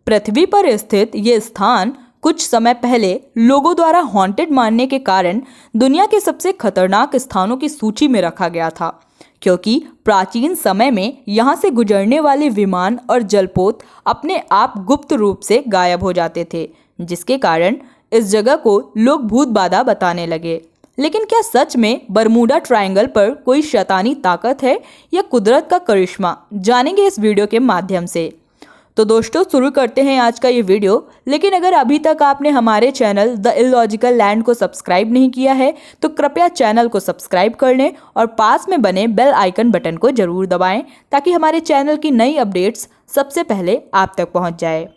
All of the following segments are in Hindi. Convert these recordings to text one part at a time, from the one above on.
पृथ्वी पर स्थित ये स्थान कुछ समय पहले लोगों द्वारा हॉन्टेड मानने के कारण दुनिया के सबसे खतरनाक स्थानों की सूची में रखा गया था, क्योंकि प्राचीन समय में यहाँ से गुजरने वाले विमान और जलपोत अपने आप गुप्त रूप से गायब हो जाते थे, जिसके कारण इस जगह को लोग भूत बाधा बताने लगे। लेकिन क्या सच में बरमूडा ट्रायंगल पर कोई शैतानी ताकत है या कुदरत का करिश्मा, जानेंगे इस वीडियो के माध्यम से। तो दोस्तों शुरू करते हैं आज का ये वीडियो। लेकिन अगर अभी तक आपने हमारे चैनल द इलॉजिकल लैंड को सब्सक्राइब नहीं किया है तो कृपया चैनल को सब्सक्राइब कर लें और पास में बने बेल आइकन बटन को जरूर दबाएं ताकि हमारे चैनल की नई अपडेट्स सबसे पहले आप तक पहुंच जाए।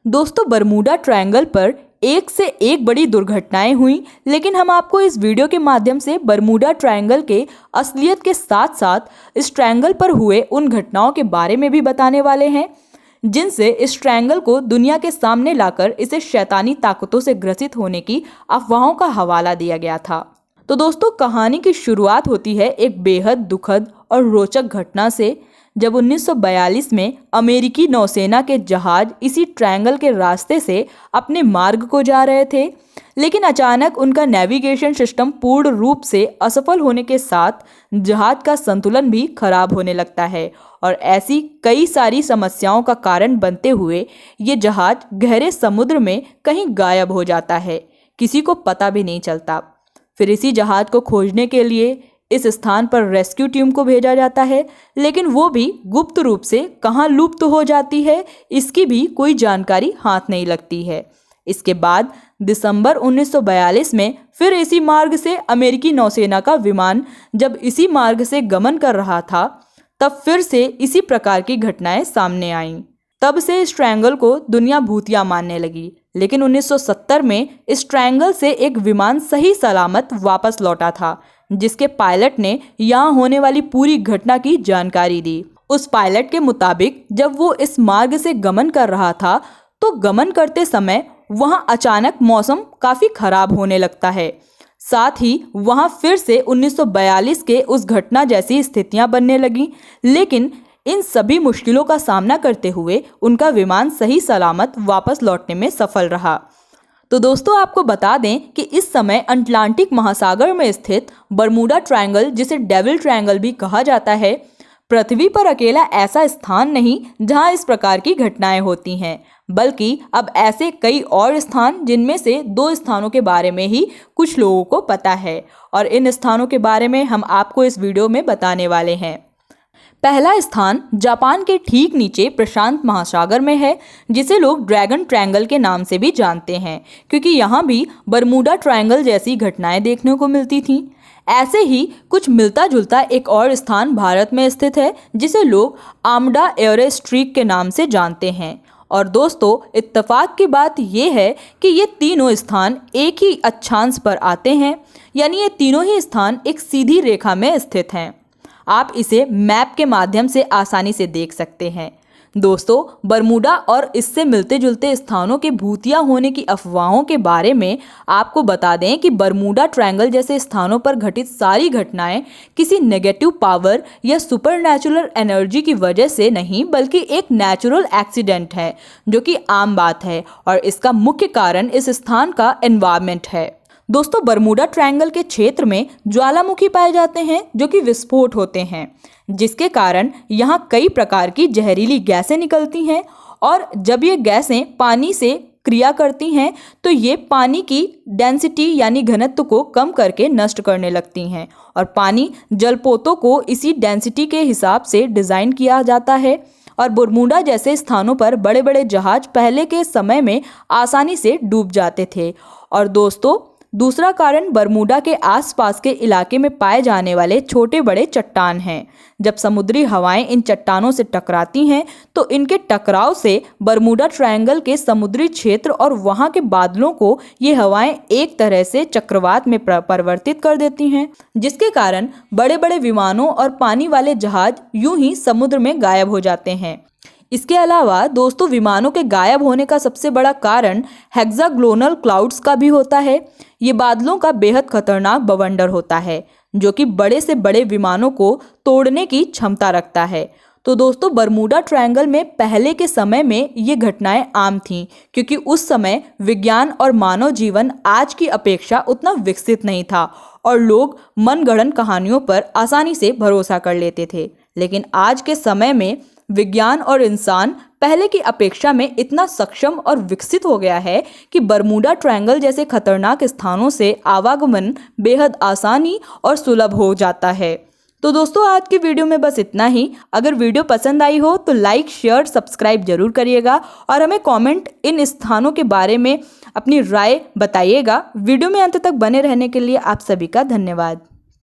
दोस्तों, बरमूडा ट्रायंगल पर एक से एक बड़ी दुर्घटनाएं हुई, लेकिन हम आपको इस वीडियो के माध्यम से बरमूडा ट्रायंगल के असलियत के साथ साथ इस ट्रायंगल पर हुए उन घटनाओं के बारे में भी बताने वाले हैं जिनसे इस ट्रायंगल को दुनिया के सामने लाकर इसे शैतानी ताकतों से ग्रसित होने की अफवाहों का हवाला दिया गया था। तो दोस्तों, कहानी की शुरुआत होती है एक बेहद दुखद और रोचक घटना से, जब 1942 में अमेरिकी नौसेना के जहाज इसी ट्रायंगल के रास्ते से अपने मार्ग को जा रहे थे, लेकिन अचानक उनका नेविगेशन सिस्टम पूर्ण रूप से असफल होने के साथ जहाज का संतुलन भी खराब होने लगता है और ऐसी कई सारी समस्याओं का कारण बनते हुए ये जहाज गहरे समुद्र में कहीं गायब हो जाता है, किसी को पता भी नहीं चलता। फिर इसी जहाज को खोजने के लिए इस स्थान पर रेस्क्यू टीम को भेजा जाता है, लेकिन वो भी गुप्त रूप से कहाँ लुप्त हो जाती है इसकी भी कोई जानकारी हाथ नहीं लगती है। इसके बाद दिसंबर 1942 में फिर इसी मार्ग से अमेरिकी नौसेना का विमान जब इसी मार्ग से गमन कर रहा था, तब फिर से इसी प्रकार की घटनाएं सामने आईं। तब से इस ट्रायंगल को दुनिया भूतिया मानने लगी, लेकिन 1970 में इस ट्रायंगल से एक विमान सही सलामत वापस लौटा था, जिसके पायलट ने यहाँ होने वाली पूरी घटना की जानकारी दी। उस पायलट के मुताबिक जब वो इस मार्ग से गमन कर रहा था तो गमन करते समय वहाँ अचानक मौसम काफ़ी खराब होने लगता है। साथ ही वहाँ फिर से 1942 के उस घटना जैसी स्थितियाँ बनने लगीं, लेकिन इन सभी मुश्किलों का सामना करते हुए उनका विमान सही सलामत वापस लौटने में सफल रहा। तो दोस्तों, आपको बता दें कि इस समय अटलांटिक महासागर में स्थित बरमूडा ट्रायंगल, जिसे डेविल ट्रायंगल भी कहा जाता है, पृथ्वी पर अकेला ऐसा स्थान नहीं जहां इस प्रकार की घटनाएं होती हैं, बल्कि अब ऐसे कई और स्थान, जिनमें से 2 स्थानों के बारे में ही कुछ लोगों को पता है और इन स्थानों के बारे में हम आपको इस वीडियो में बताने वाले हैं। पहला स्थान जापान के ठीक नीचे प्रशांत महासागर में है, जिसे लोग ड्रैगन ट्रायंगल के नाम से भी जानते हैं, क्योंकि यहाँ भी बरमूडा ट्रायंगल जैसी घटनाएं देखने को मिलती थीं। ऐसे ही कुछ मिलता जुलता एक और स्थान भारत में स्थित है, जिसे लोग आमडा एवरेस्ट स्ट्रीक के नाम से जानते हैं। और दोस्तों, इत्तेफाक की बात यह है कि ये तीनों स्थान एक ही अक्षांश पर आते हैं, यानी ये तीनों ही स्थान एक सीधी रेखा में स्थित हैं। आप इसे मैप के माध्यम से आसानी से देख सकते हैं। दोस्तों, बरमूडा और इससे मिलते जुलते स्थानों के भूतिया होने की अफवाहों के बारे में आपको बता दें कि बरमूडा ट्रायंगल जैसे स्थानों पर घटित सारी घटनाएं किसी नेगेटिव पावर या सुपरनैचुरल एनर्जी की वजह से नहीं, बल्कि एक नेचुरल एक्सीडेंट है, जो कि आम बात है और इसका मुख्य कारण इस स्थान का एनवायरनमेंट है। दोस्तों, बरमूडा ट्रायंगल के क्षेत्र में ज्वालामुखी पाए जाते हैं, जो कि विस्फोट होते हैं, जिसके कारण यहाँ कई प्रकार की जहरीली गैसें निकलती हैं और जब ये गैसें पानी से क्रिया करती हैं तो ये पानी की डेंसिटी यानी घनत्व को कम करके नष्ट करने लगती हैं और पानी जलपोतों को इसी डेंसिटी के हिसाब से डिज़ाइन किया जाता है और बरमूडा जैसे स्थानों पर बड़े बड़े जहाज पहले के समय में आसानी से डूब जाते थे। और दोस्तों, दूसरा कारण बरमूडा के आसपास के इलाके में पाए जाने वाले छोटे बड़े चट्टान हैं। जब समुद्री हवाएं इन चट्टानों से टकराती हैं तो इनके टकराव से बरमूडा ट्रायंगल के समुद्री क्षेत्र और वहां के बादलों को ये हवाएं एक तरह से चक्रवात में परिवर्तित कर देती हैं, जिसके कारण बड़े बड़े विमानों और पानी वाले जहाज यूं ही समुद्र में गायब हो जाते हैं। इसके अलावा दोस्तों, विमानों के गायब होने का सबसे बड़ा कारण हेक्साग्लोनल क्लाउड्स का भी होता है। ये बादलों का बेहद खतरनाक बवंडर होता है, जो कि बड़े से बड़े विमानों को तोड़ने की क्षमता रखता है। तो दोस्तों बरमूडा ट्रायंगल में पहले के समय में ये घटनाएं आम थीं, क्योंकि उस समय विज्ञान और मानव जीवन आज की अपेक्षा उतना विकसित नहीं था और लोग मनगढ़ंत कहानियों पर आसानी से भरोसा कर लेते थे। लेकिन आज के समय में विज्ञान और इंसान पहले की अपेक्षा में इतना सक्षम और विकसित हो गया है कि बरमूडा ट्रायंगल जैसे खतरनाक स्थानों से आवागमन बेहद आसानी और सुलभ हो जाता है। तो दोस्तों आज की वीडियो में बस इतना ही। अगर वीडियो पसंद आई हो तो लाइक शेयर सब्सक्राइब जरूर करिएगा और हमें कमेंट इन स्थानों के बारे में अपनी राय बताइएगा। वीडियो में अंत तक बने रहने के लिए आप सभी का धन्यवाद।